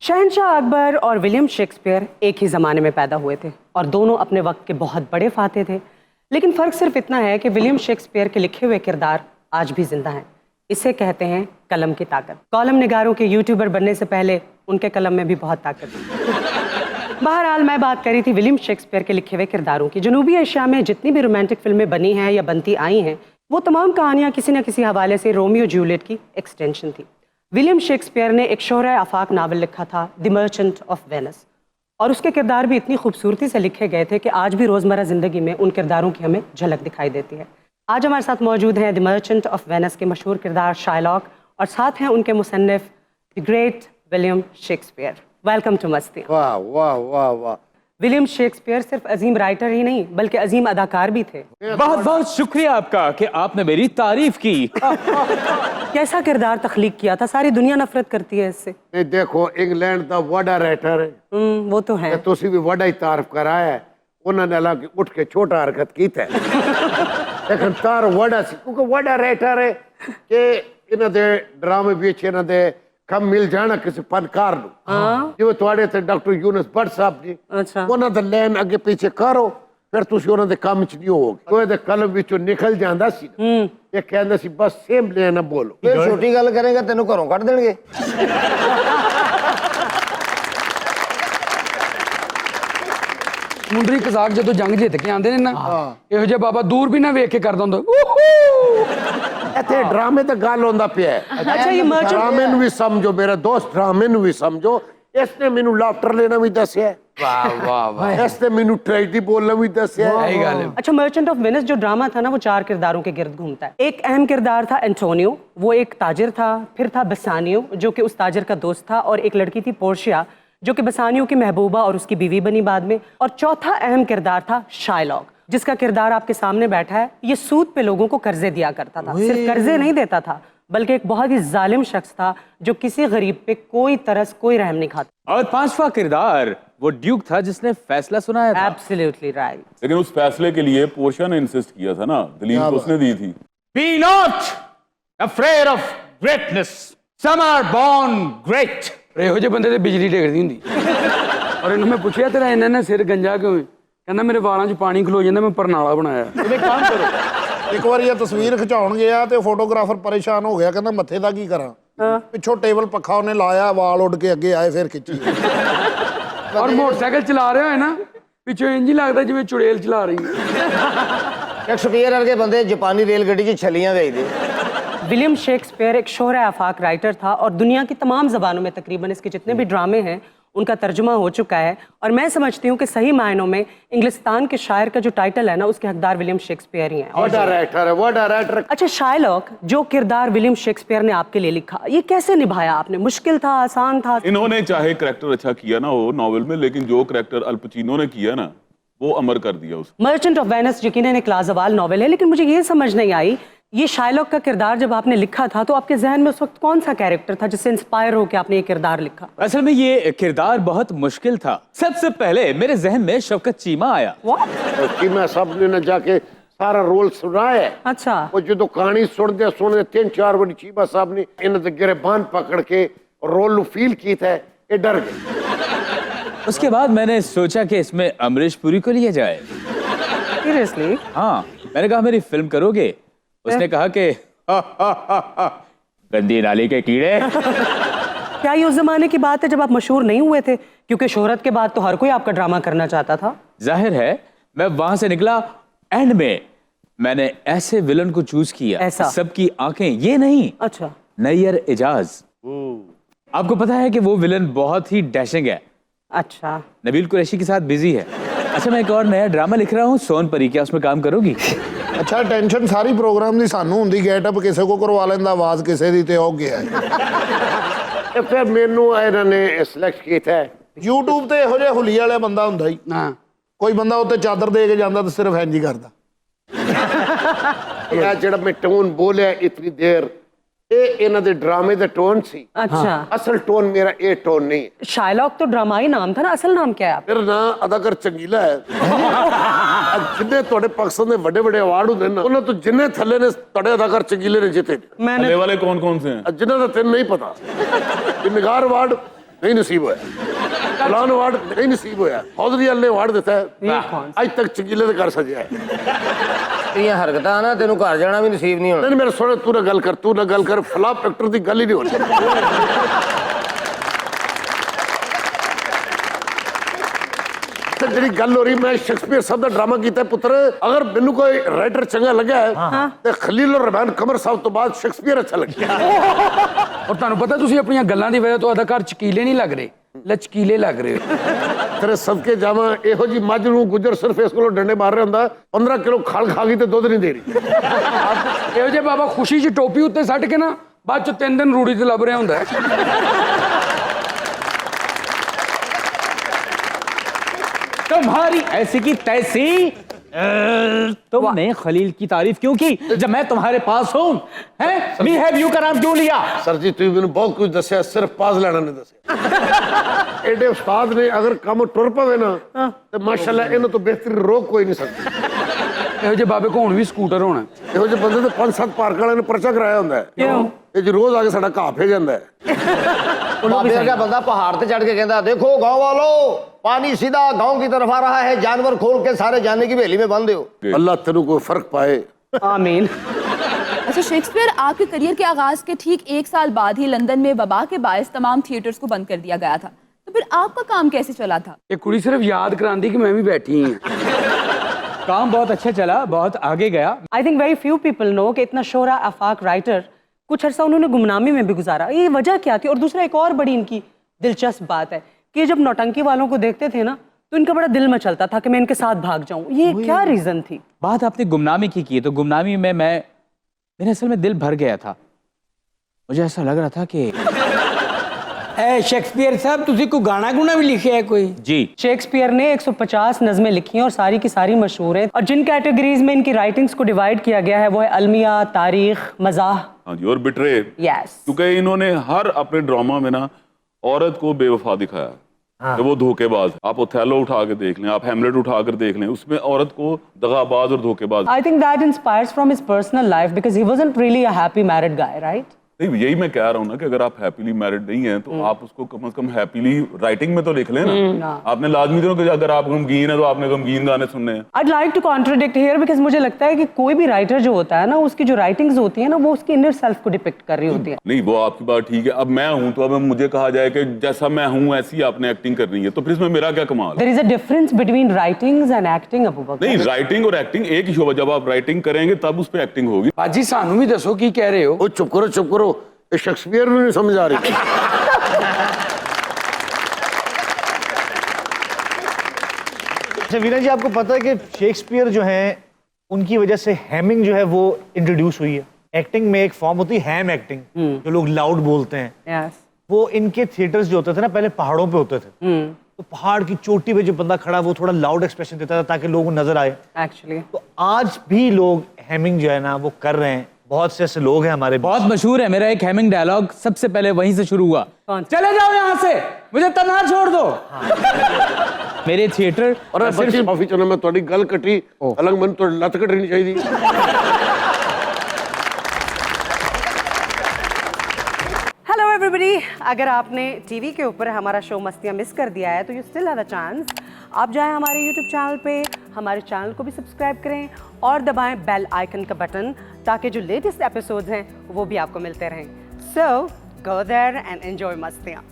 शहनशाह अकबर और William Shakespeare एक ही ज़माने में पैदा हुए थे और दोनों अपने वक्त के बहुत बड़े फाते थे। लेकिन फ़र्क सिर्फ इतना है कि विलियम शेक्सपियर के लिखे हुए किरदार आज भी जिंदा हैं। इसे कहते हैं कलम की ताकत। कॉलम निगारों के यूट्यूबर बनने से पहले उनके कलम में भी बहुत ताकत थी। बहरहाल मैं बात करी थी विलियम शेक्सपियर के लिखे हुए किरदारों की। जनूबी एशिया में जितनी भी रोमांटिक फिल्में बनी हैं या बनती आई हैं, वो तमाम कहानियाँ किसी न किसी हवाले से रोमियो जूलियट की एक्सटेंशन थी। विलियम शेक्सपियर ने एक शोहरा आफाक नावल लिखा था, द मर्चेंट ऑफ वेनिस, और उसके किरदार भी इतनी खूबसूरती से लिखे गए थे कि आज भी रोज़मर्रा ज़िंदगी में उन किरदारों की हमें झलक दिखाई देती है। आज हमारे साथ मौजूद हैं द मर्चेंट ऑफ वेनिस के मशहूर किरदार शायलॉक, और साथ हैं उनके मुसन्निफ the great William Shakespeare. Welcome to मस्ती। वाह वाह वाह वाह। विलियम शेक्सपियर सिर्फ अजीम राइटर ही नहीं बल्कि अजीम अदाकार भी थे। बहुत बहुत शुक्रिया आपका कि आपने मेरी तारीफ की। कैसा किरदार तख्लीक किया था, सारी दुनिया नफरत करती है इससे। नहीं देखो, इंग्लैंड का वड़ा राइटर है, वो तो है। तुसी भी वड़ा ही तारीफ कराया है। उन्होंने हालांकि उठ के छोटा हरकत की है लेकिन तार वड़ा सी, क्योंकि वड़ा राइटर है कि इन्हों दे ड्रामे बीच इन्हों दे कम मिल जाना किसी फनकार नूं। जिवें तुहाडे ते डॉक्टर यूनुस भट्ट साहब जी, अच्छा, उन्हों दा लाइन अगे पीछे करो, फिर तुसी उन्हों दे काम च नहीं होगे। कोई दे कलम विचों निकल जांदा सी, ये कहंदा सी बस सेम लाइन बोलो। फिर छोटी गल करेगा तेनों घरों कट देंगे। मुंडरी कसाक जो जंग जित के आंदे ने ना, इहो जिहा बाबा दूर भी ना वेख के करदा हुंदा। इत्थे ड्रामे दा गल होंदा पिया है। अच्छा, ये मर्चेंट ड्रामे नूं भी समझो मेरा दोस्त, ड्रामे नूं भी समझो। इसने मैनू लाफ्टर लेना भी दसिया, वाह वाह वाह, इसने मैनू ट्रेजेडी बोलना भी दसिया। सही गल है। अच्छा, मर्चेंट ऑफ वेनिस जो ड्रामा था ना, वो 4 किरदारों के गिर्द घूमता है। एक अहम किरदार था एंटोनियो, वो एक ताजिर था। फिर था बेसानियो जो कि उस ताजिर का दोस्त था, और एक लड़की थी पोर्शिया जो कि बेसानियो की महबूबा और उसकी बीवी बनी बाद में। और चौथा अहम किरदार था शायलॉक, जिसका किरदार आपके सामने बैठा है। ये सूद पे लोगों को कर्जे दिया करता था। सिर्फ कर्जे नहीं देता था बल्कि एक बहुत ही जालिम शख्स था जो किसी गरीब पे कोई तरस कोई रहम नहीं खाता। और 5वां किरदार वो ड्यूक था जिसने फैसला सुनाया था। Absolutely right. लेकिन उस फैसले के लिए पोर्शिया ने इंसिस्ट किया था ना, दलील तो उसने दी थी। Be not afraid of greatness. Some are born great. ਇਹੋ ਜਿਹੇ ਬੰਦੇ ਤੇ ਬਿਜਲੀ ਡਿੱਗਦੀ ਹੁੰਦੀ। ਔਰ ਇਹਨੂੰ ਮੈਂ ਪੁੱਛਿਆ ਤੇਰਾ ਇਹਨਾਂ ਨੇ ਸਿਰ ਗੰਜਾ ਕਿਉਂ ਹੈ? ਕਹਿੰਦਾ ਮੇਰੇ ਵਾਲਾਂ 'ਚ ਪਾਣੀ ਖਲੋ ਜਾਂਦਾ, ਮੈਂ ਪਰਨਾਲਾ ਬਣਾਇਆ। एक काम करो, ਇੱਕ ਵਾਰੀ ਇਹ ਤਸਵੀਰ ਖਿਚਾਉਣ ਗਿਆ ਤੇ ਫੋਟੋਗ੍ਰਾਫਰ ਪਰੇਸ਼ਾਨ ਹੋ ਗਿਆ, ਕਹਿੰਦਾ ਮੱਥੇ ਦਾ ਕੀ ਕਰਾਂ। ਪਿੱਛੋਂ ਟੇਬਲ ਪੱਖਾ ਉਹਨੇ ਲਾਇਆ, ਵਾਲ ਉੱਡ ਕੇ ਅੱਗੇ ਆਏ, ਫਿਰ ਖਿੱਚੀ। ਔਰ ਮੋਟਰਸਾਈਕਲ ਚਲਾ ਰਿਹਾ ਹੈ ਨਾ, ਪਿੱਛੋਂ ਇੰਜ ਹੀ ਲੱਗਦਾ ਜਿਵੇਂ ਚੁੜੇਲ ਚਲਾ ਰਹੀ ਹੈ। ਸ਼ੇਕਸਪੀਅਰ ਵਰਗੇ ਬੰਦੇ ਜਾਪਾਨੀ ਰੇਲ ਗੱਡੀ 'ਚ ਛਲੀਆਂ ਵੇਚਦੇ। विलियम शेक्सपियर एक शोहरा आफाक राइटर था और दुनिया की तमाम ज़बानों में तकरीबन इसके जितने भी ड्रामे हैं उनका तर्जुमा हो चुका है। और मैं समझती हूँ कि सही मायनों में इंग्लिस्तान के शायर का जो टाइटल है ना, उसके हकदार विलियम शेक्सपियर ही हैं। वड़ा राइटर है, वड़ा राइटर। अच्छा, शायलॉक जो किरदार विलियम शेक्सपियर ने आपके लिए लिखा, ये कैसे निभाया आपने? मुश्किल था, आसान था? इन्होंने चाहे करैक्टर अच्छा किया ना हो नॉवेल में, लेकिन जो करैक्टर अल पचीनो ने किया ना, वो अमर कर दिया उसको। मर्चेंट ऑफ वेनिस यकीनन एक लाजवाल नॉवेल है, लेकिन मुझे ये समझ नहीं आई, ये शायलॉक का किरदार जब आपने लिखा था तो आपके जहन में उस वक्त कौन सा कैरेक्टर था जिससे इंस्पायर होकर आपने ये किरदार लिखा? असल में ये किरदार बहुत मुश्किल था। सबसे पहले मेरे जहन में शौकत चीमा आया। चीमा साहब ने जाके सारा रोल सुनाया है। अच्छा, वो जो कहानी सुनते 3-4 बार चीमा साहब ने इन्होंने गिरबान पकड़ के रोल फील की था, ये डर गए। उसके बाद मैंने सोचा कि इसमें अमरीश पुरी को लिया जाए। सीरियसली? हाँ, मैंने कहा मेरी फिल्म करोगे? उसने कहा कि गंदी नाली के कीड़े। क्या ये उस जमाने की बात है जब आप मशहूर नहीं हुए थे? क्योंकि शोहरत के बाद तो हर कोई आपका ड्रामा करना चाहता था। जाहिर है मैं वहां से निकला, एंड में मैंने ऐसे विलन को चूज किया, ऐसा? सबकी आंखें ये नहीं। अच्छा, नैयर एजाज। आपको पता है कि वो विलन बहुत ही डैशिंग है। अच्छा। नबील कुरैशी के साथ बिजी है। अच्छा, मैं एक और नया ड्रामा लिख रहा हूँ, सोन परी, क्या उसमें काम करोगी? ਅੱਛਾ, ਟੈਨਸ਼ਨ ਸਾਰੀ ਪ੍ਰੋਗਰਾਮ ਦੀ ਸਾਨੂੰ ਹੁੰਦੀ, ਗੈਟਅਪ ਕਿਸੇ ਕੋ ਕਰਵਾ ਲੈਂਦਾ, ਆਵਾਜ਼ ਕਿਸੇ ਦੀ ਤੇ ਹੋ ਗਿਆ। ਤੇ ਫਿਰ ਮੈਨੂੰ ਇਹਨਾਂ ਨੇ ਸਿਲੈਕਟ ਕੀਤਾ ਹੈ। YouTube ਤੇ ਇਹੋ ਜਿਹੇ ਹੁਲੀਏ ਵਾਲੇ ਬੰਦਾ ਹੁੰਦਾ ਹੀ। ਹਾਂ, ਕੋਈ ਬੰਦਾ ਉੱਤੇ ਚਾਦਰ ਦੇ ਕੇ ਜਾਂਦਾ ਤੇ ਸਿਰਫ ਇੰਜ ਹੀ ਕਰਦਾ। ਇਹ ਜਿਹੜਾ ਮੈਂ ਟੋਨ ਬੋਲਿਆ ਇਤਨੀ ਦੇਰ, ਇਹ ਇਹਨਾਂ ਦੇ ਡਰਾमे ਦਾ ਟੋਨ ਸੀ। अच्छा, ਅਸਲ ਟੋਨ ਮੇਰਾ ਇਹ ਟੋਨ ਨਹੀਂ ਹੈ। शायलॉक तो ड्रामाई नाम था ना, असल नाम क्या है आपका? ਮੇਰਾ ਨਾਂ ਅਦਾਕਾਰ ਚੰਗੀਲਾ ਹੈ। ਜਿੰਨੇ ਤੁਹਾਡੇ ਪਾਕਿਸਤਾਨ ਦੇ ਵੱਡੇ ਵੱਡੇ ਅਵਾਰਡ ਹੁੰਦੇ ਨੇ, ਉਹਨਾਂ ਤੋਂ ਜਿੰਨੇ ਥੱਲੇ ਨੇ ਤੁਹਾਡੇ ਅਦਾਕਾਰ ਚੰਗੀਲੇ ਨੇ ਜਿੱਤੇ। मैंने हले वाले कौन कौन से हैं? ਜਿਨ੍ਹਾਂ ਦਾ ਤੈਨੂੰ ਨਹੀਂ ਪਤਾ। ਨਿਗਾਰ ਅਵਾਰਡ नहीं नसीब होया फलान अवार्ड नहीं नसीब होया हौदरी वाले अवार्ड दिता ये है कौन अज तक चकीले दे घर सजिया है तेरियां हरकतां ना तेनू घर जाना भी नसीब नहीं होना। नहीं मेरा सुन तू ना गल कर फ्लॉप एक्टर की गल ही नहीं होनी ਜਿਹੜੀ ਗੱਲ ਹੋ ਰਹੀ मैं शेक्सपियर साहब ਦਾ ड्रामा ਕੀਤਾ ਪੁੱਤਰ अगर ਮੈਨੂੰ कोई राइटर चंगा लगा है ਤੇ खलील और रहमान कमर साहब तो बाद शेक्सपियर अच्छा लगा ਔਰ ਤੁਹਾਨੂੰ ਪਤਾ ਤੁਸੀਂ ਆਪਣੀਆਂ ਗੱਲਾਂ ਦੀ ਵਜ੍ਹਾ ਤੋਂ ਅਦਾਕਾਰ ਚਕੀਲੇ ਨਹੀਂ ਲੱਗ ਰਹੇ ਲਚਕੀਲੇ ਲੱਗ ਰਹੇ ਹੋ ਤੇਰੇ ਸਦਕੇ ਜਾਵਾਂ ਇਹੋ ਜੀ ਮੱਝ ਨੂੰ ਗੁੱਜਰ ਸਿਰਫ ਇਸ ਕੋਲੋਂ ਡੰਡੇ ਮਾਰ ਰਿਹਾ ਹੁੰਦਾ 15 ਕਿਲੋ ਖਲ ਖਾ ਗਈ ਤੇ ਦੁੱਧ ਨਹੀਂ ਦੇ ਰਹੀ ਇਹੋ ਜਿਹੇ ਬਾਬਾ ਖੁਸ਼ੀ 'ਚ ਟੋਪੀ ਉੱਤੇ ਸੱਟ ਕੇ ਨਾ ਬਾਅਦ 'ਚ 3 ਦਿਨ ਰੂੜੀ ਤੇ ਲੱਭ ਰਿਹਾ ਹੁੰਦਾ तुम्हारी ऐसी की तैसी तुमने खलील की तारीफ क्यों की जब मैं तुम्हारे पास हूं हैं मी हैव यू का नाम क्यों लिया सर जी ਤੁਸੀਂ ਮੈਨੂੰ ਬਹੁਤ ਕੁਝ ਦੱਸਿਆ ਸਿਰਫ ਪਾਸ ਲੈਣਾ ਨਹੀਂ ਦੱਸਿਆ ਐਡੇ ਉਸਤਾਦ ਨੇ ਅਗਰ ਕੰਮ ਟੁਰ ਪਵੇ ਨਾ ਤੇ ਮਾਸ਼ਾਅੱਲਾ ਇਹਨਾਂ ਤੋਂ ਬਿਹਤਰ ਰੋਕ ਕੋਈ ਨਹੀਂ ਸਕਦਾ ਇਹੋ ਜਿਹੇ ਬਾਬੇ ਕੋਲ ਹੁਣ ਵੀ ਸਕੂਟਰ ਹੋਣਾ ਇਹੋ ਜਿਹੇ ਬੰਦੇ ਤੇ 5-7 ਪਾਰਕ ਵਾਲਿਆਂ ਨੇ ਪਰਚਾ ਕਰਾਇਆ ਹੁੰਦਾ ਹੈ क्यों ਇਹ ਜੀ ਰੋਜ਼ ਆ ਕੇ ਸਾਡਾ ਘਾਹ ਫੇ ਜਾਂਦਾ ਹੈ बाबे का बंदा पहाड़ पे चढ़ के कहता देखो गांव वालों पानी सीधा गांव की तरफ आ रहा है जानवर खोल के सारे जाने की हवेली में बांधे हो। अल्लाह तेनू कोई फर्क पाए आमीन अच्छा शेक्सपियर आपके करियर के आगाज के ठीक 1 साल बाद ही लंदन में वबा के बायस तमाम थिएटर्स को बंद कर दिया गया था तो फिर आपका काम कैसे चला था? ਇਹ ਕੁੜੀ ਸਿਰਫ ਯਾਦ ਕਰਾਂਦੀ ਕਿ ਮੈਂ ਵੀ ਬੈਠੀ ਹਾਂ काम बहुत अच्छा चला बहुत आगे गया I think very few people know कि इतना शोहरा आफाक राइटर कुछ अर्सा उन्होंने गुमनामी में भी गुजारा ये वजह क्या थी और दूसरा एक और बड़ी इनकी दिलचस्प बात है कि जब नौटंकी वालों को देखते थे ना तो इनका बड़ा दिल मचलता था कि मैं इनके साथ भाग जाऊं ये क्या रीजन थी बात आपने गुमनामी की है तो गुमनामी में मैं मेरे असल में दिल भर गया था मुझे ऐसा लग रहा था कि शेक्सपियर साहब तुसी को गाना गुना भी लिखे है कोई जी शेक्सपियर ने 150 नज़में लिखी हैं और सारी की सारी मशहूर हैं और जिन कैटेगरीज में इनकी राइटिंग्स को डिवाइड किया गया है वो है अलमिया तारीख मज़ाह हाँ जी और बिट्रे यस क्योंकि इन्होंने हर अपने ड्रामा में ना औरत को बेवफा दिखाया कि वो धोखेबाज है। आप ओथेलो उठा के देख लें आप हैमलेट उठा कर देख लें उसमें औरत को दगाबाज और धोखेबाज I think that inspires from his personal life because he wasn't really a happy married guy right नहीं यही मैं कह रहा हूँ ना कि अगर आप हैप्पीली मैरिड नहीं हैं तो आप उसको कम से कम हैप्पीली राइटिंग में तो लिख लें ना आपने लाजमी तो कि अगर आप गमगीन है तो आपने गमगीन गाने सुनने हैं I'd like to contradict here because मुझे लगता है कि कोई भी राइटर जो होता है ना उसकी जो राइटिंग्स होती है ना वो उसकी इनर सेल्फ को डिपिक्ट कर रही होती है नहीं वो आपकी बात ठीक है अब मैं हूँ तो अब मुझे कहा जाए कि जैसा मैं हूँ ऐसी आपने एक्टिंग करनी है तो फिर इसमें मेरा क्या कमाल है There is a difference between writings and acting Abu बकर नहीं राइटिंग और एक्टिंग एक ही शोभा जब आप राइटिंग करेंगे तब उस पर एक्टिंग होगी ਬਾਜੀ ਸਾਨੂੰ ਵੀ ਦੱਸੋ ਕੀ ਕਹਿ ਰਹੇ ਹੋ ਉਹ ਚੁੱਪ ਕਰੋ ਇਹ शेक्सपियर ਨੂੰ नहीं समझ आ रही अच्छा वीना जी आपको पता है कि शेक्सपियर जो हैं उनकी वजह से हैमिंग जो है वो इंट्रोड्यूस हुई है एक्टिंग में एक फॉर्म होती है हैम एक्टिंग जो लोग लाउड बोलते हैं Yes. वो इनके थिएटर्स जो होते थे ना पहले पहाड़ों पे होते थे तो पहाड़ की चोटी पे जो बंदा खड़ा वो थोड़ा लाउड एक्सप्रेशन देता था ताकि लोगों को नजर आए Actually तो आज भी लोग हैमिंग जो है ना वो कर रहे हैं बहुत से ऐसे लोग हैं हमारे बीच। बहुत मशहूर है मेरा एक हैमिंग डायलॉग सबसे पहले वहीं से शुरू हुआ कौन? चले जाओ यहाँ से मुझे तन्हा छोड़ दो मेरे थिएटर और बच्ची माफी चाहना मैं थोड़ी गल कटी अलग मन तो लत कटनी चाहिए हेलो एवरीबॉडी अगर आपने टीवी के ऊपर हमारा शो मस्तियाँ मिस कर दिया है तो you still have a chance आप जाएं हमारे यूट्यूब चैनल पे हमारे चैनल को भी सब्सक्राइब करें और दबाएं बेल आइकन का बटन ताकि जो लेटेस्ट एपिसोड्स हैं वो भी आपको मिलते रहें सो गो देयर एंड एंजॉय मस्तियाँ